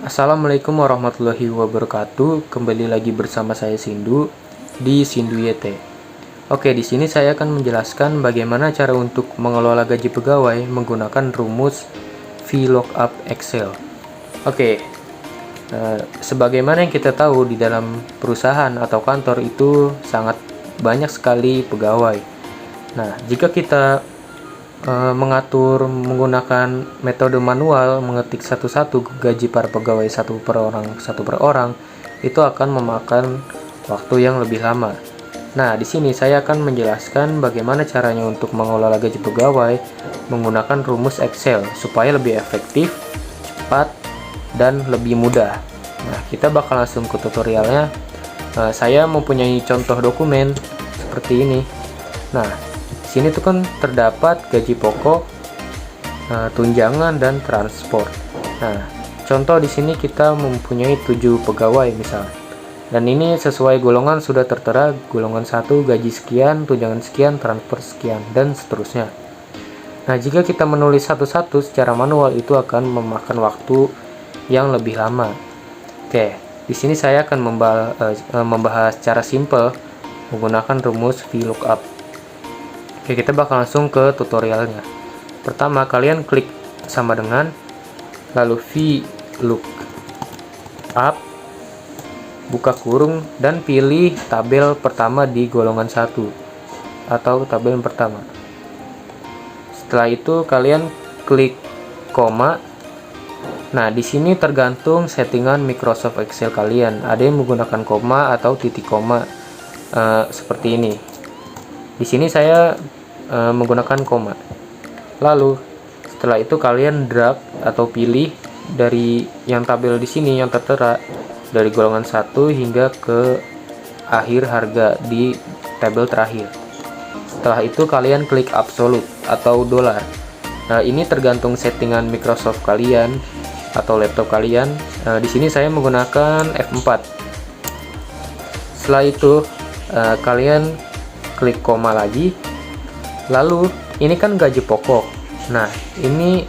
Assalamualaikum warahmatullahi wabarakatuh. Kembali lagi bersama saya Sindu di Sindu YT. Oke, di sini saya akan menjelaskan bagaimana cara untuk mengelola gaji pegawai menggunakan rumus VLOOKUP Excel. Oke, sebagaimana yang kita tahu di dalam perusahaan atau kantor itu sangat banyak sekali pegawai. Nah, jika kita mengatur menggunakan metode manual, mengetik satu-satu gaji para pegawai satu per orang, itu akan memakan waktu yang lebih lama. Nah, di sini saya akan menjelaskan bagaimana caranya untuk mengelola gaji pegawai menggunakan rumus Excel supaya lebih efektif, cepat, dan lebih mudah. Nah, kita bakal langsung ke tutorialnya. Saya mempunyai contoh dokumen seperti ini. Nah, sini tuh kan terdapat gaji pokok, tunjangan, dan transport. Nah, contoh di sini kita mempunyai 7 pegawai misal. Dan ini sesuai golongan sudah tertera, golongan 1 gaji sekian, tunjangan sekian, transfer sekian, dan seterusnya. Nah, jika kita menulis satu-satu secara manual itu akan memakan waktu yang lebih lama. Oke, di sini saya akan membahas cara simple menggunakan rumus VLOOKUP. Oke, kita bakal langsung ke tutorialnya. Pertama, kalian klik sama dengan, lalu VLOOKUP, buka kurung, dan pilih tabel pertama di golongan 1 atau tabel yang pertama. Setelah itu kalian klik koma. Nah, di sini tergantung settingan Microsoft Excel kalian. Ada yang menggunakan koma atau titik koma seperti ini. Di sini saya menggunakan koma. Lalu setelah itu kalian drag atau pilih dari yang tabel di sini yang tertera dari golongan 1 hingga ke akhir harga di tabel terakhir. Setelah itu kalian klik absolut atau dolar. Nah, ini tergantung settingan Microsoft kalian atau laptop kalian. Di sini saya menggunakan F4. Setelah itu kalian klik koma lagi. Lalu ini kan gaji pokok. Nah, ini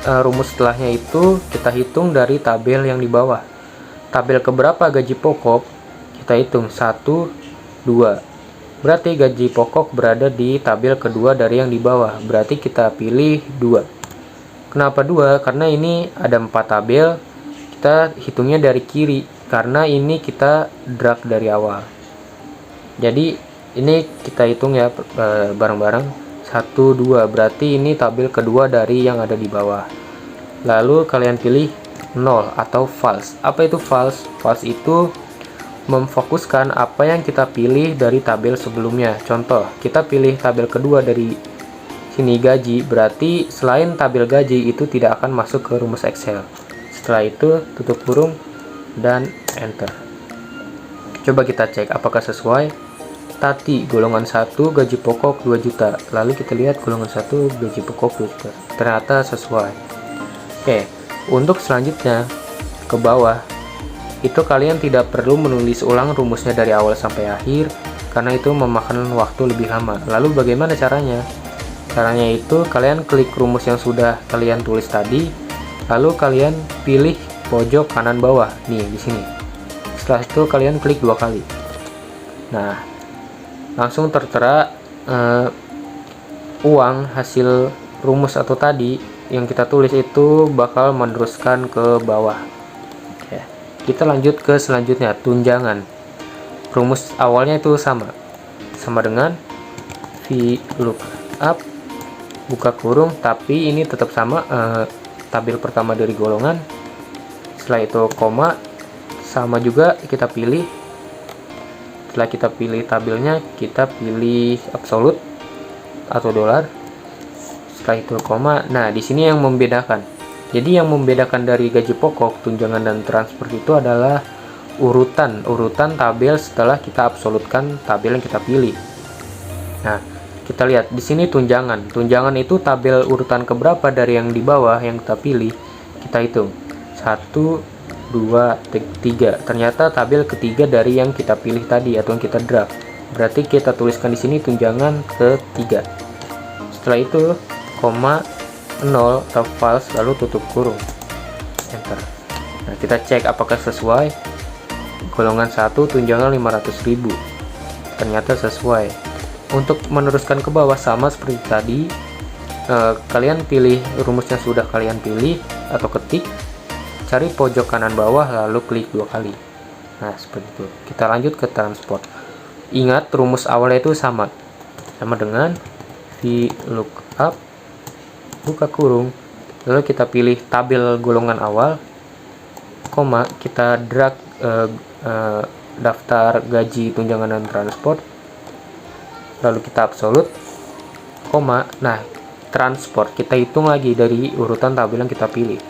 rumus setelahnya itu kita hitung dari tabel yang di bawah. Tabel keberapa gaji pokok kita hitung 1, 2. Berarti gaji pokok berada di tabel kedua dari yang di bawah. Berarti kita pilih 2. Kenapa 2? Karena ini ada 4 tabel. Kita hitungnya dari kiri karena ini kita drag dari awal. Jadi ini kita hitung ya bareng-bareng. 1, 2, berarti ini tabel kedua dari yang ada di bawah. Lalu kalian pilih 0 atau false. Apa itu false? False itu memfokuskan apa yang kita pilih dari tabel sebelumnya. Contoh, kita pilih tabel kedua dari sini gaji, berarti selain tabel gaji itu tidak akan masuk ke rumus Excel. Setelah itu tutup kurung dan enter. Coba kita cek apakah sesuai. Tati golongan 1 gaji pokok 2 juta. Lalu kita lihat golongan 1 gaji pokok 2 juta. Ternyata sesuai. Oke, untuk selanjutnya ke bawah itu kalian tidak perlu menulis ulang rumusnya dari awal sampai akhir karena itu memakan waktu lebih lama. Lalu bagaimana caranya? Caranya itu kalian klik rumus yang sudah kalian tulis tadi, lalu kalian pilih pojok kanan bawah nih di sini. Setelah itu kalian klik 2 kali. Nah, langsung tertera uang hasil rumus atau tadi yang kita tulis itu bakal meneruskan ke bawah. Oke, kita lanjut ke selanjutnya, tunjangan. Rumus awalnya itu sama dengan VLOOKUP, buka kurung, tapi ini tetap sama, tabel pertama dari golongan. Setelah itu koma, sama juga kita pilih. Setelah kita pilih tabelnya, kita pilih absolut atau dolar. Setelah itu koma. Nah, di sini yang membedakan. Jadi yang membedakan dari gaji pokok, tunjangan, dan transfer itu adalah urutan tabel setelah kita absolutkan tabel yang kita pilih. Nah, kita lihat di sini tunjangan. Tunjangan itu tabel urutan keberapa dari yang di bawah yang kita pilih. Kita hitung 1, 2, 3. Ternyata tabel ketiga dari yang kita pilih tadi atau yang kita drag. Berarti kita tuliskan di sini tunjangan ketiga. Setelah itu koma 0 atau false, lalu tutup kurung, enter. Nah, kita cek apakah sesuai. Golongan 1 tunjangan 500.000. Ternyata sesuai. Untuk meneruskan ke bawah sama seperti tadi, kalian pilih rumus yang sudah kalian pilih atau ketik, cari pojok kanan bawah lalu klik 2 kali. Nah, seperti itu. Kita lanjut ke transport. Ingat rumus awalnya itu sama dengan VLOOKUP buka kurung, lalu kita pilih tabel golongan awal, koma, kita drag daftar gaji tunjangan dan transport, lalu kita absolut, koma. Nah, transport kita hitung lagi dari urutan tabel yang kita pilih,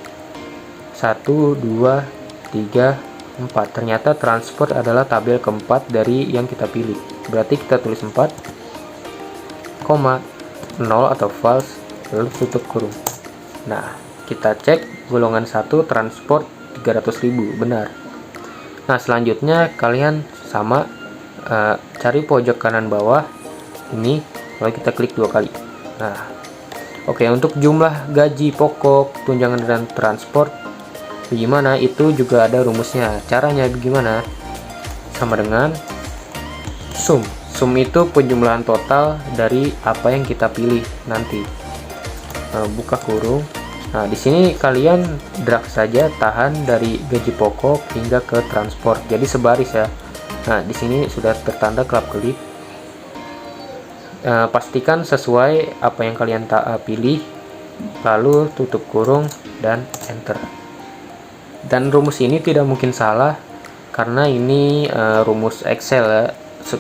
1, 2, 3, 4. Ternyata transport adalah tabel keempat dari yang kita pilih, berarti kita tulis 4, koma, 0 atau false, lalu tutup kurung. Nah, kita cek golongan 1 transport 300.000, benar. Nah, selanjutnya kalian sama cari pojok kanan bawah ini, lalu kita klik 2 kali. Nah, oke, untuk jumlah gaji pokok, tunjangan dan transport bagaimana, itu juga ada rumusnya. Caranya bagaimana? Sama dengan sum. Sum itu penjumlahan total dari apa yang kita pilih nanti. Buka kurung. Nah, di sini kalian drag saja, tahan dari gaji pokok hingga ke transport. Jadi sebaris ya. Nah, di sini sudah tertanda klap kelip. Pastikan sesuai apa yang kalian pilih, lalu tutup kurung dan enter. Dan rumus ini tidak mungkin salah karena ini rumus Excel ya,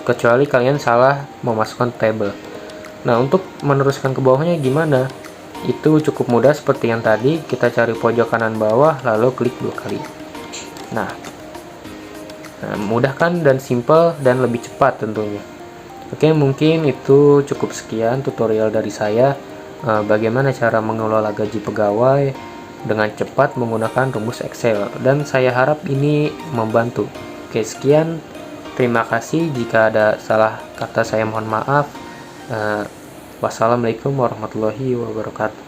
kecuali kalian salah memasukkan tabel. Nah, untuk meneruskan ke bawahnya gimana? Itu cukup mudah seperti yang tadi, kita cari pojok kanan bawah lalu klik 2 kali. Nah, mudah kan, dan simple dan lebih cepat tentunya. Oke, mungkin itu cukup sekian tutorial dari saya bagaimana cara mengelola gaji pegawai dengan cepat menggunakan rumus Excel, dan saya harap ini membantu. Oke, sekian, terima kasih. Jika ada salah kata saya mohon maaf. Wassalamualaikum warahmatullahi wabarakatuh.